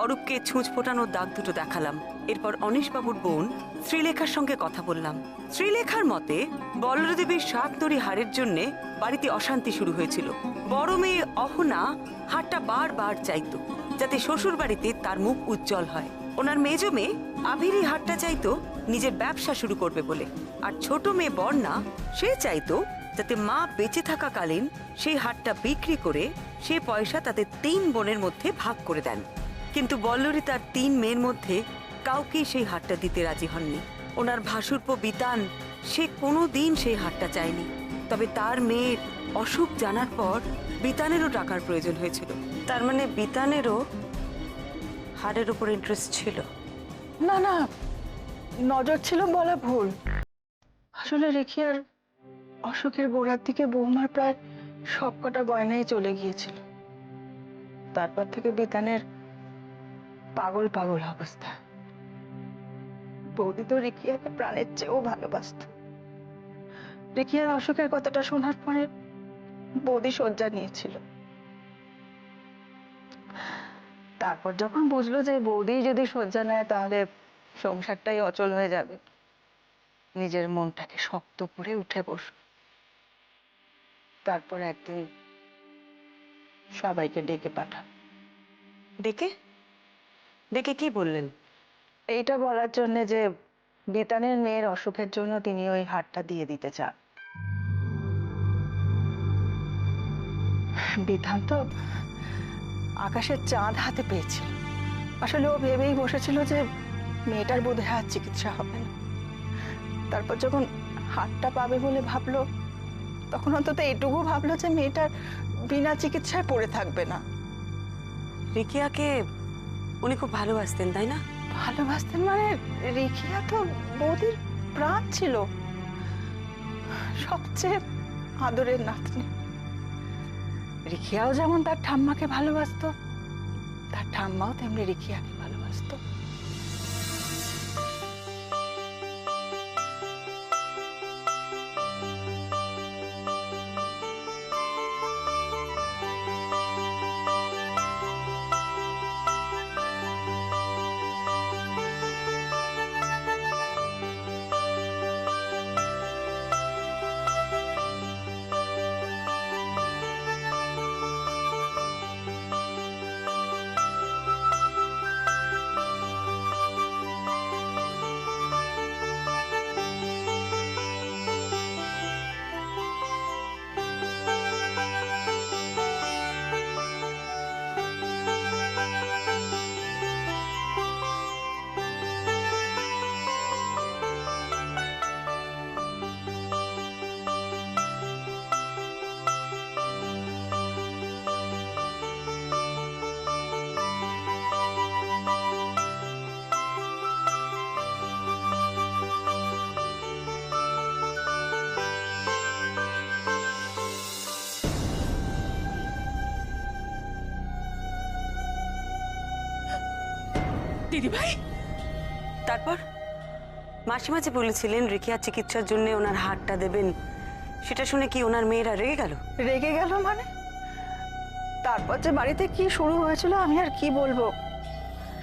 অরূপকে ছুঁচ ফোটানোর দাগ দুটো দেখালাম। এরপর অনিশবাবুর বোন শ্রীলেখার সঙ্গে কথা বললাম। শ্রীলেখার মতে বল্লদেবীর সাতনড়ি হারের জন্য বাড়িতে অশান্তি শুরু হয়েছিল। বড় মেয়ে অহনা হারটা বারবার চাইতো, যাতে শ্বশুর বাড়িতে তার মুখ উজ্জ্বল হয়। ওনার মেজ মেয়ে আভিরি হারটা চাইতো নিজের ব্যবসা শুরু করবে বলে। আর ছোট মেয়ে বর্ণা সে চাইতো যাতে মা বেঁচে থাকাকালীন সেই হারটা বিক্রি করে সে পয়সা তাদের 3 বোনের মধ্যে ভাগ করে দেন। কিন্তু বল্লরী তার 3 মেয়ের মধ্যে কাউকেই সেই হারটা দিতে রাজি হননি। ওনার ভাসুরপো বিতান সে কোনোদিন সেই হারটা চায়নি। তবে তার মেয়ের অসুখ জানার পর বিতানেরও টাকার প্রয়োজন হয়েছিল। তার মানে বিতানেরও হারের উপর ইন্টারেস্ট ছিল? না না, নজর ছিল বলা ভুল। আসলে রেখিয়ার অসুখের গোড়ার দিকে বৌমার প্রায় সবকটা গয়নাই চলে গিয়েছিল। তারপর থেকে বিতানের পাগল পাগল অবস্থা। বৌদি তো রেখিয়াকে প্রাণের চেয়েও ভালোবাসত। রেখিয়ার অসুখের কথাটা শোনার পরে বৌদি শয্যা নিয়েছিল। তারপর যখন বুঝলো যে বৌদি যদি শয্যা নেয় তাহলে সংসারটাই অচল হয়ে যাবে, নিজের মনটাকে শক্ত করে উঠে বসল। তারপর একদিন সবাইকে ডেকে পাঠান। ডেকে ডেকে কি বললেন? এইটা বলার জন্য যে বেতানের মেয়ের অসুখের জন্য তিনি ওই হারটা দিয়ে দিতে চান। বিধান তো আকাশের চাঁদ হাতে পেয়েছিল। আসলে ও ভেবেই বসেছিল যে মেয়েটার বোধহয় আর চিকিৎসা হবে না। তারপর যখন হারটা পাবে বলে ভাবলো, তখন অন্তত এটুকু ভাবলো যে মেয়েটার বিনা চিকিৎসায় পড়ে থাকবে না। রিকিয়াকে উনি খুব ভালোবাসতেন, তাই না? ভালোবাসতেন মানে রেখিয়া তো বৌদির প্রাণ ছিল, সবচেয়ে আদরের নাতনি। রিখিয়াও যেমন তার ঠাম্মাকে ভালোবাসতো, তার ঠাম্মাও তেমনি রিখিয়াকে ভালোবাসতো। দিদি ভাই, তারপর মাসিমা যে বলেছিলেন রিকিয়ার চিকিৎসার জন্য ওনার হারটা দেবেন, সেটা শুনে কি ওনার মেয়েরা রেগে গেল? রেগে গেল মানে? তারপর যে বাড়িতে কি শুরু হয়েছিল আমি আর কি বলবো,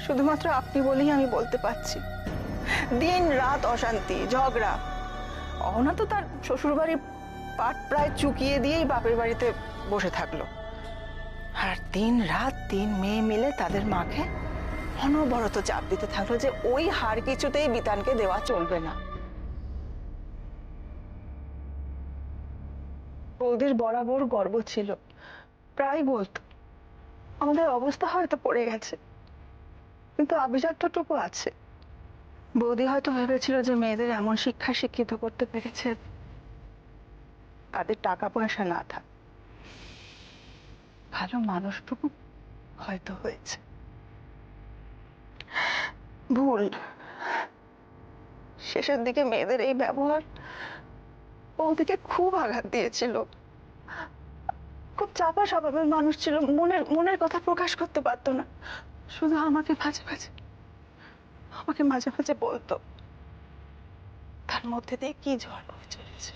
শুধুমাত্র আপনি বলেই আমি বলতে পারছি। দিন রাত অশান্তি, ঝগড়া। অহনা তো তার শ্বশুর বাড়ির পাট প্রায় চুকিয়ে দিয়েই বাপের বাড়িতে বসে থাকলো। আর দিন রাত 3 মেয়ে মিলে তাদের মাকে অনবরত চাপ দিতে থাকলো যে ওই হার কিছুতেই বিতানকে দেওয়া চলবে না। বৌদির বরাবর গর্ব ছিল, প্রায় বলতো আমাদের অবস্থা হয়তো পড়ে গেছে, কিন্তু আভিজাত্যটুকু আছে। বৌদি হয়তো ভেবেছিল যে মেয়েদের এমন শিক্ষা শিক্ষিত করতে পেরেছে তাদের টাকা পয়সা না থাক, ভালো মানুষটুকু হয়তো হয়েছে। ভুল। শেষের দিকে মেয়েদের এই ব্যবহার বৌদিকে খুব আঘাত দিয়েছিল। খুব চাপা স্বভাবের মানুষ ছিল, মনের মনের কথা প্রকাশ করতে পারতো না। শুধু আমাকে মাঝে মাঝে বলতো। তার মধ্যে দিয়ে কি ঝড় বয়ে চলেছে।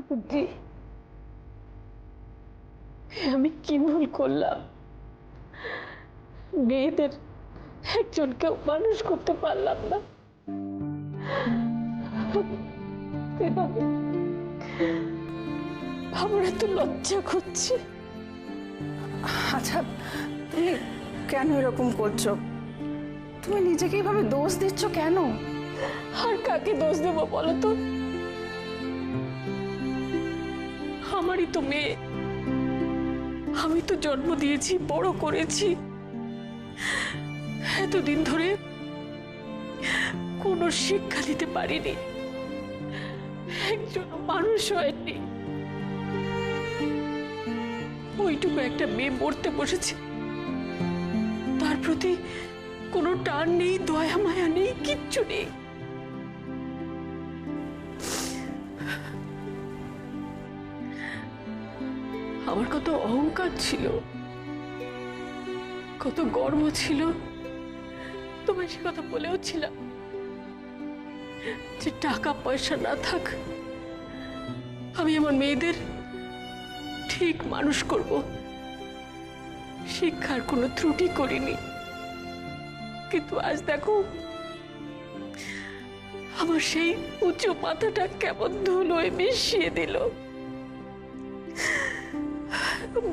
ঠাকুরজি, আমি কি ভুল করলাম? মেয়েদের একজনকেও মানুষ করতে পারলাম না। এভাবে আমার এত লজ্জা করছে। আচ্ছা, তুমি কেন এরকম করছো? তুমি নিজেকে এইভাবে দোষ দিচ্ছ কেন? আর কাকে দোষ দেবো বলো তো? আমারই তো মেয়ে, আমি তো জন্ম দিয়েছি, বড় করেছি। এতদিন ধরে কোনো শিক্ষা দিতে পারিনি, একজন মানুষ হয়নি। ওইটুকু একটা মেয়ে মরতে বসেছে, তার প্রতি কোনো টান নেই, দয়া মায়া নেই, কিচ্ছু নেই। আমার কত অহংকার ছিল, কত গর্ব ছিল, তোমায় সে কথা বলেও ছিলাম যে টাকা পয়সা না থাক, আমি আমার মেয়েদের ঠিক মানুষ করব, শিক্ষার কোনো ত্রুটি করিনি। কিন্তু আজ দেখো, আমার সেই উঁচু মাথাটা কেমন ধুলোয় মিশিয়ে দিল।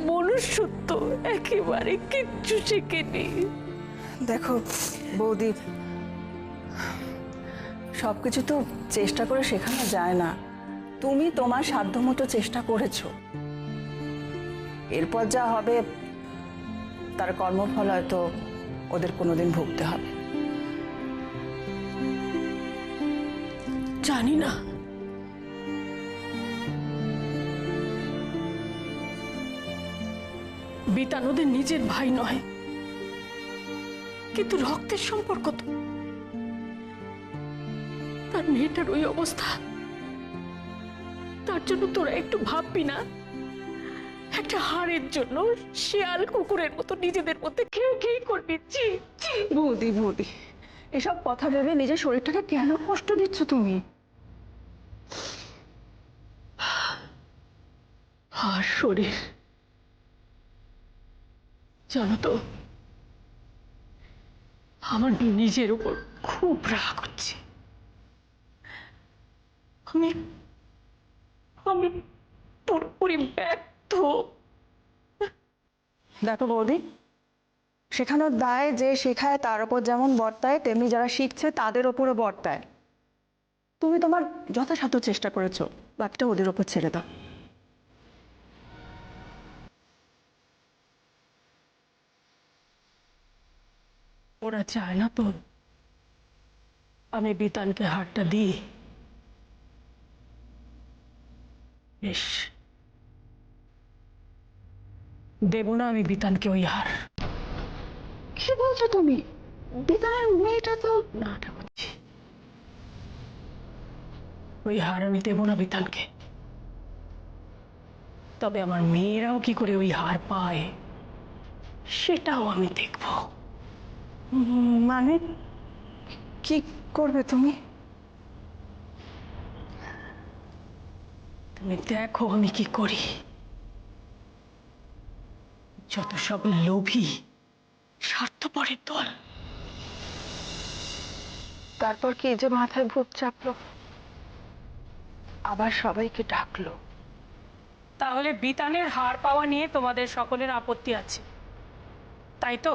মনুষ্যত্ব একেবারে কিচ্ছু শেখেনি। দেখো বৌদি, সবকিছু তো চেষ্টা করে শেখানো যায় না। তুমি তোমার সাধ্যমতো চেষ্টা করেছো, এরপর যা হবে তার কর্মফল হয়তো ওদের কোনোদিন ভুগতে হবে। জানি না, বিতান ওদের নিজের ভাই নয়, কিন্তু রক্তের সম্পর্ক তো। তার মেয়েটার ওই অবস্থা, তার জন্য তোরা একটু ভাববি না? একটা হাড়ের জন্য শিয়াল কুকুরের মতো নিজেদের মধ্যে খেয়ে খেয়ে করবি। বৌদি বৌদি, এসব কথা ভেবে নিজের শরীরটাকে কেন কষ্ট দিচ্ছ তুমি? আর শরীর, জানো তো, আমার নিজের উপর খুব রাগ হচ্ছে। আমি আমি পুরোপুরি ব্যর্থ। দেখো বৌদি, শেখানোর দায় যে শেখায় তার উপর যেমন বর্তায়, তেমনি যারা শিখছে তাদের ওপরও বর্তায়। তুমি তোমার যথাসাধ্য চেষ্টা করেছো, বাকিটা ওদের ওপর ছেড়ে দাও। ওরা চায় না তো আমি বিতানকে হারটা দিই। বেশ, দেব না আমি বিতানকে ওই হার। কি বলছো তুমি? বিতানের মেয়েটা তো... নাটা করছি, ওই হার আমি দেব না বিতানকে। তবে আমার মেয়েরাও কি করে ওই হার পায় সেটাও আমি দেখব। মানে কি করবে তুমি? তুমি দেখো আমি কি করি। যত সব লোভী স্বার্থপরের দল। তারপর কি যে মাথায় ভূত চাপলো, আবার সবাইকে ডাকলো। তাহলে বিতানের হার পাওয়া নিয়ে তোমাদের সকলের আপত্তি আছে, তাই তো?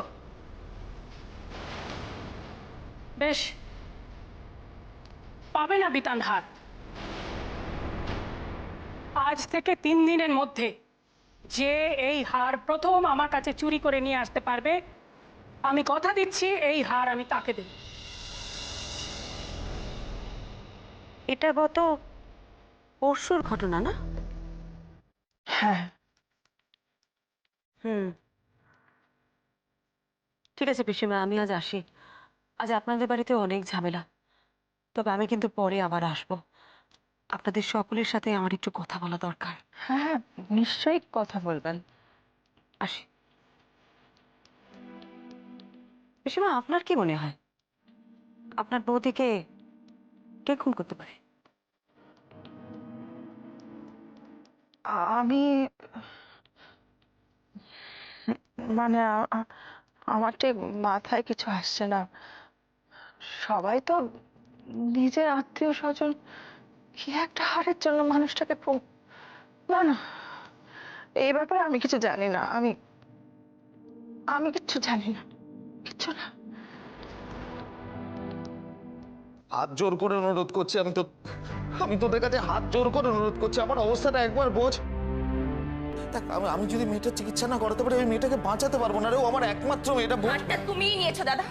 বেশ, পাবে না বিতান হার। আজ থেকে 3 দিনের মধ্যে যে এই হার প্রথম আমার কাছে চুরি করে নিয়ে আসতে পারবে, আমি কথা দিচ্ছি এই হার আমি তাকে দেব। এটা গত পরশুর ঘটনা না? হ্যাঁ। হুম, ঠিক আছে পিসিমা, আমি আজ আসি। আজ আপনাদের বাড়িতে অনেক ঝামেলা, তবে আমি কিন্তু পরে আবার আসবো। আপনাদের সকলের সাথে আমার একটু কথা বলা দরকার। হ্যাঁ, নিশ্চয়ই কথা বলবেন। আসি। পিসিমা, আপনার কি মনে হয় আপনার বৌদিকে কে খুন করতে পারে? আমি মানে আমার ঠিক মাথায় কিছু আসছে না। সবাই তো নিজের আত্মীয় স্বজন, কি একটা হারের জন্য মানুষটাকে খুব, না না, এই ব্যাপারে আমি কিছু জানি না। আমি আমি কিচ্ছু জানি না, কিচ্ছু না। হাত জোর করে অনুরোধ করছি, আমি তোদের কাছে হাত জোর করে অনুরোধ করছি, আমার অবস্থাটা একবার বোঝ। দেখ, আমি যদি মেয়েটার চিকিৎসা না করাতে পারি, আমি মেয়েটাকে বাঁচাতে পারবো না রে। ও আমার একমাত্র মেয়েটা। হাতটা তুমিই নিয়েছো দাদা।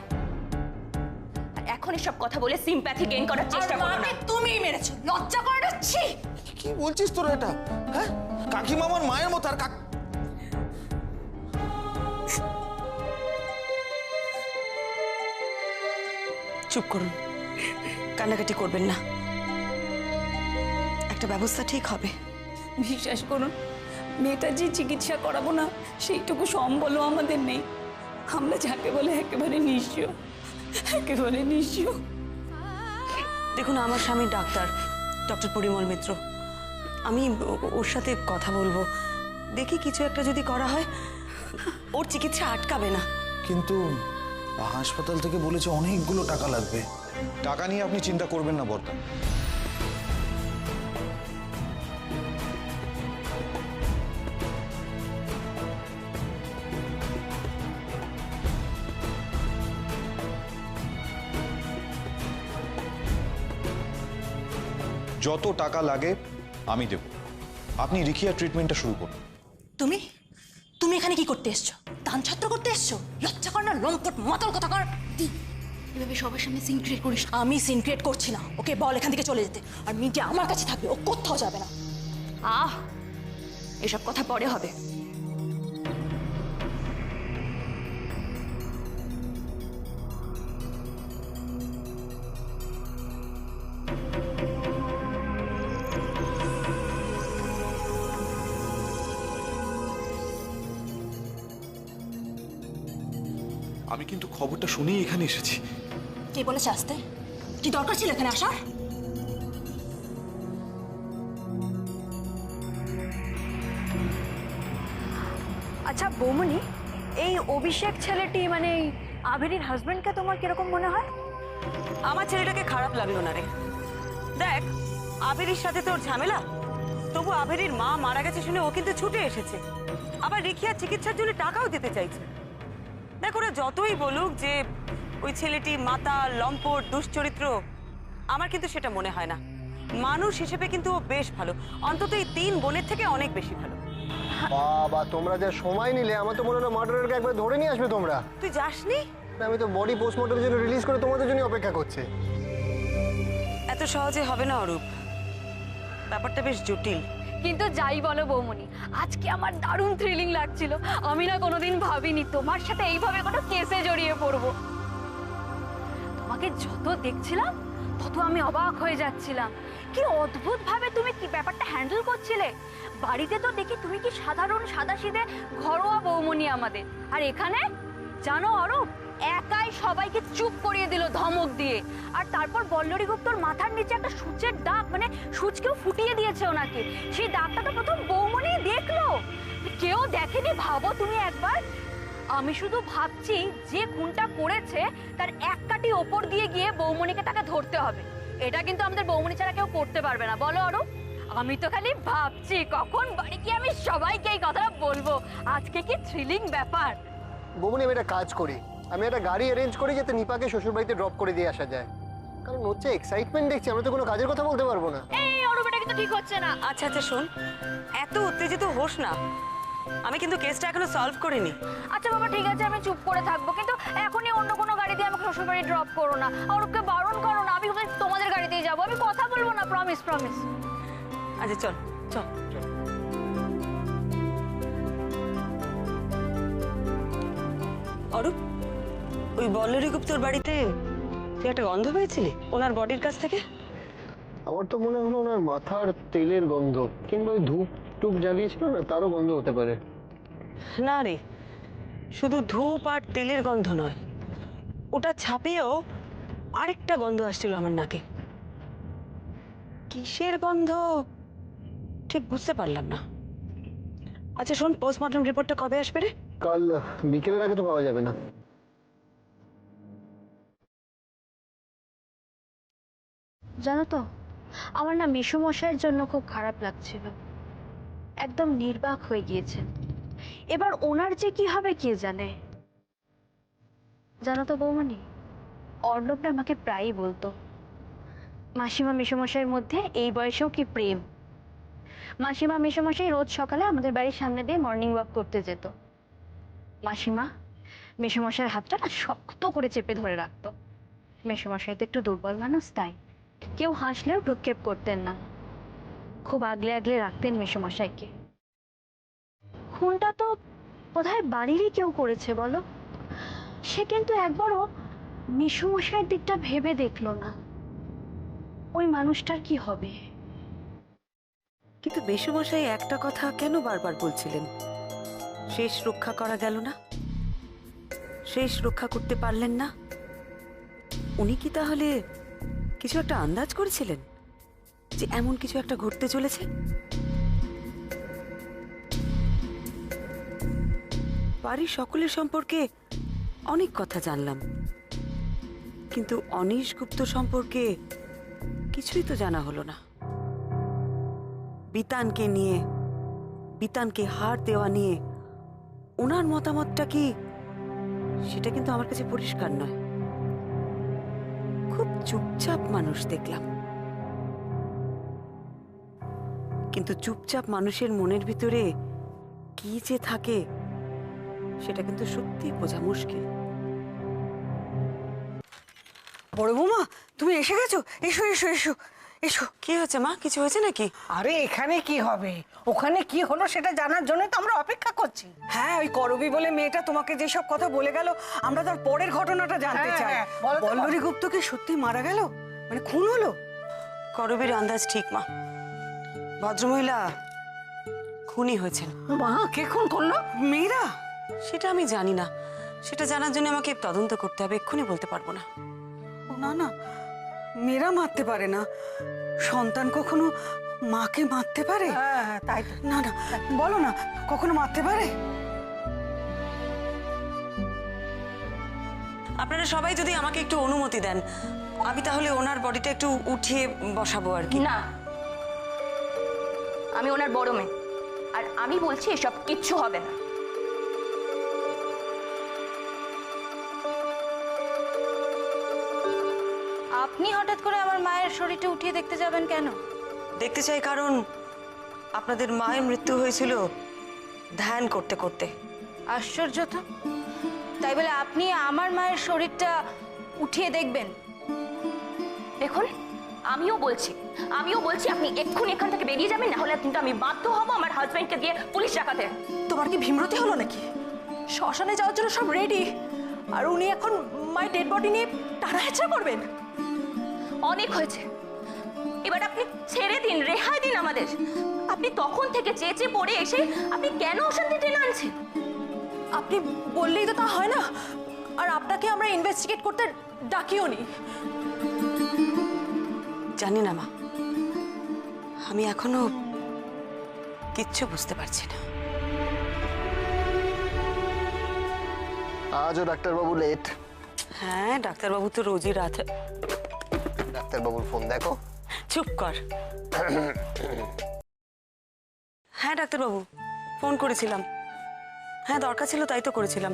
আর এখন এসব কথা বলে সিম্প্যাথি গেইন করার চেষ্টা করো না। তুমিই মেরেছো, লজ্জা করে না? ছি! কি বলছিস তোরা এটা? হ্যাঁ, কাকিমা আমার মায়ের মতো। আর চুপ করুন, কান্নাকাটি করবেন না, একটা ব্যবস্থা ঠিক হবে। বিশ্বাস করুন, মেয়েটা যে চিকিৎসা করাবো না সেইটুকু সম্বলও আমাদের নেই। আমরা যাকে বলে একেবারে নিঃস্ব, একেবারে নিঃস্ব। দেখুন, আমার স্বামী ডক্টর পরিমল মিত্র। আমি ওর সাথে কথা বলবো, দেখি কিছু একটা যদি করা হয়, ওর চিকিৎসা আটকাবে না। কিন্তু হাসপাতাল থেকে বলেছে অনেকগুলো টাকা লাগবে। টাকা নিয়ে আপনি চিন্তা করবেন না বর্তা। যত টাকা লাগে আমি দেব, আপনি রিখিয়া ট্রিটমেন্টটা শুরু করুন। তুমি তুমি এখানে কি করতে এসছো? দান ছত্র করতে এসছো? লজ্জা কর না, লম্পট মাতাল কথা কর। এভাবে সবার সামনে সিন ক্রিয়েট করিস? আমি সিন ক্রিয়েট করছি না। ওকে বল এখান থেকে চলে যেতে, আর মিডিয়া আমার কাছে থাকবে, ও কোথাও যাবে না। এসব কথা পরে হবে। আমি কিন্তু খবরটা শুনেই এখানে এসেছি। কে বলেছে আসতে? কি দরকার ছিল এখানে আসার? আচ্ছা বৌমনি, এই অভিষেক ছেলেটি মানে এই আবিরের হাজবেন্ডকে তোমার কিরকম মনে হয়? আমার ছেলেটাকে খারাপ লাগলো না রে। দেখ, আবিরের সাথে তোর ঝামেলা, তবু আবিরের মা মারা গেছে শুনে ও কিন্তু ছুটে এসেছে, আবার রিখিয়ার চিকিৎসার জন্য টাকাও দিতে চাইছে। দেখ, ওরা যতই বলুক যে ওই ছেলেটি মাতাল, লম্পট, দুশ্চরিত্র, আমার কিন্তু সেটা মনে হয় না। মানুষ হিসেবে কিন্তু ও বেশ ভালো, অন্তত এই 3 বোনের থেকে অনেক বেশি ভালো। বাবা, তোমরা যা সময় নিলে, আমার তো মনে হলো মার্ডারকে একবার ধরে নিয়ে আসবে তোমরা। তুই যাসনি? আমি তো বডি পোস্টমর্টমের জন্য রিলিজ করে তোমাদের জন্য অপেক্ষা করছে। এত সহজে হবে না অরূপ, ব্যাপারটা বেশ জটিল। কিন্তু যাই বলো বৌমনি, আজকে আমার দারুণ থ্রিলিং লাগছিল। আমি না কোনোদিন ভাবিনি তোমার সাথে এইভাবে কোনো কেসে জড়িয়ে পড়বো। তোমাকে যত দেখছিলাম তত আমি অবাক হয়ে যাচ্ছিলাম, কি অদ্ভুত ভাবে তুমি কি ব্যাপারটা হ্যান্ডেল করছিলে। বাড়িতে তো দেখি তুমি কি সাধারণ সাদাসিধে ঘরোয়া বৌমনি আমাদের, আর এখানে জানো অরূপ একাই সবাইকে চুপ করিয়ে দিল ধমক দিয়ে। আর তারপর বল্লরী গুপ্তর মাথার নিচে একটা সূচের দাগ, মানে সূচকেও ফুটিয়ে দিয়েছে ওনাকে। সেই দাগটা তো প্রথম বৌমনি দেখলো, কেউ দেখেনি। ভাবো তুমি একবার। আমি শুধু ভাবছি যে খুনটা করেছে তার এক কাঠি ওপর দিয়ে গিয়ে বৌমনিকে তাকে ধরতে হবে। এটা কিন্তু আমাদের বৌমনি ছাড়া কেউ করতে পারবে না, বলো অরূপ? আমি তো খালি ভাবছি কখন বাড়ি গিয়ে আমি সবাইকে এই কথা বলবো। আজকে কি থ্রিলিং ব্যাপার। বৌমনি, আমি একটা কাজ করি, আমি একটা গাড়ি অ্যারেঞ্জ করি যাতে নিপাকে শ্বশুরবাড়িতে ড্রপ করে দিয়ে আসা যায়। কারণ হচ্ছে এক্সাইটমেন্ট দেখছি, আমরা তো কোনো কাজের কথা বলতে পারবো না। এই অরূপ, এটা কিন্তু ঠিক হচ্ছে না। আচ্ছা আচ্ছা শোন, এত উত্তেজিত হোস না, আমি কিন্তু কেসটা এখনো সলভ করিনি। আচ্ছা বাবা, ঠিক আছে, আমি চুপ করে থাকবো, কিন্তু এখনই অন্য কোনো গাড়ি দিয়ে আমাকে শ্বশুরবাড়ি ড্রপ করো না। অরূপকে বারণ করো না, আমি তোমাদের গাড়িতেই যাবো। আমি কথা বলবো না, প্রমিস প্রমিস। আচ্ছা চল চল। অরূপ, ওই বল্লরী গুপ্তর বাড়িতে তুই একটা গন্ধ পেয়েছিলি ওনার বডির কাছ থেকে? আমার তো মনে হলো ওনার মাথার তেলের গন্ধ, কিংবা ওই ধূপ টুপ জ্বালিয়েছিল না, তারও গন্ধ হতে পারে। না রে, শুধু ধূপ আর তেলের গন্ধ নয়, ওটা ছাপিয়েও আরেকটা গন্ধ আসছিল আমার নাকে। কিসের গন্ধ ঠিক বুঝতে পারলাম না। আচ্ছা শোন, পোস্টমর্টম রিপোর্টটা কবে আসবে রে? কাল বিকেলের আগে তো পাওয়া যাবে না। জানো তো, আমার না মেসোমশাইয়ের জন্য খুব খারাপ লাগছিল। একদম নির্বাক হয়ে গিয়েছেন। এবার ওনার যে কি হবে কে জানে। জানো তো বৌমনি, অর্ণবটা আমাকে প্রায়ই বলতো, মাসিমা মেসোমশাইয়ের মধ্যে এই বয়সেও কি প্রেম। মাসিমা মেসোমশাই রোজ সকালে আমাদের বাড়ির সামনে দিয়ে মর্নিং ওয়াক করতে যেত। মাসিমা মেসোমশাইয়ের হাতটা না শক্ত করে চেপে ধরে রাখতো। মেসোমশাই তো একটু দুর্বল মানুষ, তাই কেউ হাসলেও ভ্রুক্ষেপ করতেন না। খুব আগলে আগলে রাখতেন মেসোমশাইকে। খুনটা তো বোধহয় বাড়িরই কেউ করেছে বলো। সে কিন্তু একবারও মেসোমশাইয়ের দিকটা ভেবে দেখলো না। ওই মানুষটার কি হবে? কিন্তু মেসোমশাই একটা কথা কেন বারবার বলছিলেন? শেষ রক্ষা করা গেল না, শেষ রক্ষা করতে পারলেন না। উনি কি তাহলে কিছু একটা আন্দাজ করেছিলেন যে এমন কিছু একটা ঘটতে চলেছে? বাড়ির সকলের সম্পর্কে অনেক কথা জানলাম, কিন্তু অনিশ গুপ্ত সম্পর্কে কিছুই তো জানা হলো না। বিতানকে নিয়ে, বিতানকে হার দেওয়া নিয়ে ওনার মতামতটা কি, সেটা কিন্তু আমার কাছে পরিষ্কার নয়। খুব চুপচাপ মানুষ দেখলাম, কিন্তু চুপচাপ মানুষের মনের ভিতরে কি যে থাকে সেটা কিন্তু সত্যি বোঝা মুশকিল। বড় বৌমা, তুমি এসে গেছো? এসো এসো এসো এসো। কি হয়েছে মা? কিছু হয়েছে নাকি? আরে এখানে কি হবে, ওখানে কি হলো সেটা জানার জন্য তো আমরা অপেক্ষা করছি। হ্যাঁ, ওই করবি বলে মেয়েটা তোমাকে যেসব কথা বলে গেল, আমরা তার পরের ঘটনাটা জানতে হ্যাঁ, চাই। হ্যাঁ, বলো তো, বল্লরী গুপ্ত কি সত্যি মারা গেল? মানে খুন হলো? করবীর আন্দাজ ঠিক মা, ভদ্রমহিলা খুনি হয়েছেন। মা, কে খুন করলো? মেয়েরা? সেটা আমি জানি না, সেটা জানার জন্য আমাকে তদন্ত করতে হবে, এক্ষুনি বলতে পারবো না। ও না না, মেয়েরা মারতে পারে না। সন্তান কখনো মাকে মারতে পারে? হ্যাঁ হ্যাঁ, তাই তো। না না, বলো না, কখনো মারতে পারে? আপনারা সবাই যদি আমাকে একটু অনুমতি দেন, আমি তাহলে ওনার বডিটা একটু উঠিয়ে বসাবো আর কি। না, আমি ওনার বড় মেয়ে, আর আমি বলছি এসব কিচ্ছু হবে না। আপনি হঠাৎ করে আমার মায়ের শরীরটা উঠিয়ে দেখতে যাবেন কেন? দেখতে চাই কারণ আপনাদের মায়ের মৃত্যু হয়েছিল ধ্যান করতে করতে। আশ্চর্য তো, তাই বলে আপনি আমার মায়ের শরীরটা উঠিয়ে দেখবেন? দেখুন, আমিও বলছি আপনি এক্ষুনি এখান থেকে বেরিয়ে যাবেন, না হলে কিন্তু আমি বাধ্য হব আমার হাজবেন্ডকে দিয়ে পুলিশ ডাকাতে। তোমার কি ভীমরতি হলো নাকি? শ্মশানে যাওয়ার জন্য সব রেডি, আর উনি এখন মায়ের ডেড বডি নিয়ে টানাহেচড়া করবেন? অনেক হয়েছে, এবার আপনি ছেড়ে দিন, রেহাই দিন আমাদের। আপনি তখন থেকে চেঁচে পড়ে এসে আপনি কেন অশান্তি টেনে আনছেন? আপনি বললেই তো তা হয় না, আর আপনাকে আমরা ইনভেস্টিগেট করতে ডাকিও নি। জানি না মা, আমি এখনো কিচ্ছু বুঝতে পারছি না। আজও ডাক্তারবাবু লেট। হ্যাঁ, ডাক্তারবাবু তো রোজই রাত। ডাক্তারবাবুর ফোন দেখো। চুপ কর। হ্যাঁ ডাক্তারবাবু, ফোন করেছিলাম। হ্যাঁ, দরকার ছিল তাই তো করেছিলাম।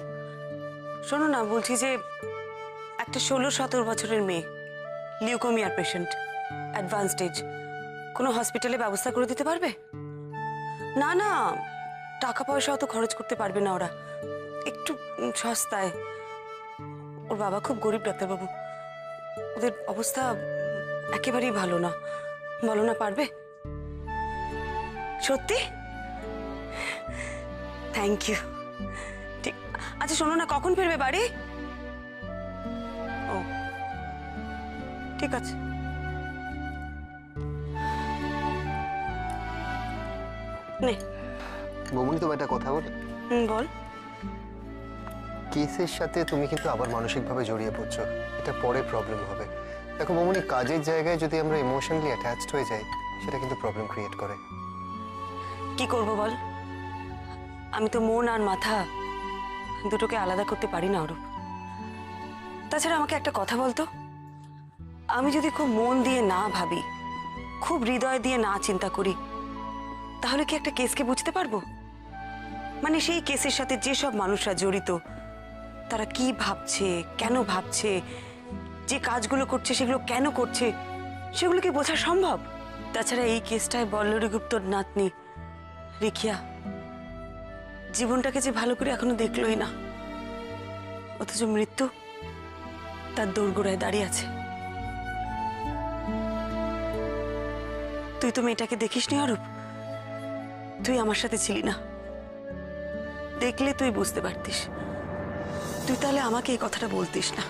শোনো না, বলছি যে একটা 16-17 বছরের মেয়ে, লিউকোমিয়ার পেশেন্ট, অ্যাডভান্স স্টেজ। কোনো হসপিটালে ব্যবস্থা করে দিতে পারবে? না না, টাকা পয়সা অত খরচ করতে পারবে না ওরা, একটু সস্তায়। ওর বাবা খুব গরিব ডাক্তারবাবু, ওদের অবস্থা একেবারেই ভালো না। বলো না, পারবে? সত্যি? Thank you. ঠিক, আচ্ছা শোনো না, কখন ফিরবে বাড়ি? ও ঠিক আছে। নে। বৌমনি, তোমার একটা কথা বলি? বল। কেসের সাথে তুমি কিন্তু আবার মানসিকভাবে জড়িয়ে পড়ছো, এটা পরে প্রবলেম হবে। দেখো বৌমনি, কাজের জায়গায় যদি আমরা ইমোশনালি অ্যাটাচড হয়ে যাই, সেটা কিন্তু প্রবলেম ক্রিয়েট করে। কি করব বল? আমি তো মন আর মাথা দুটোকে আলাদা করতে পারি না অরূপ। তাছাড়া আমাকে একটা কথা বলতো, আমি যদি খুব মন দিয়ে না ভাবি, খুব হৃদয় দিয়ে না চিন্তা করি, তাহলে কি একটা কেসকে বুঝতে পারবো? মানে সেই কেসের সাথে যেসব মানুষরা জড়িত, তারা কি ভাবছে, কেন ভাবছে, যে কাজগুলো করছে সেগুলো কেন করছে, সেগুলো কি বোঝা সম্ভব? তাছাড়া এই কেসটায় বল্লরী গুপ্তর নাতনি রিখিয়া জীবনটাকে যে ভালো করে এখনো দেখলোই না, অথচ মৃত্যু তার দোরগোড়ায় দাঁড়িয়ে আছে। তুই তো মেয়েটাকে দেখিসনি অরূপ, তুই আমার সাথে ছিলি না, দেখলে তুই বুঝতে পারতিস। তুই তাহলে আমাকে এই কথাটা বলতিস না।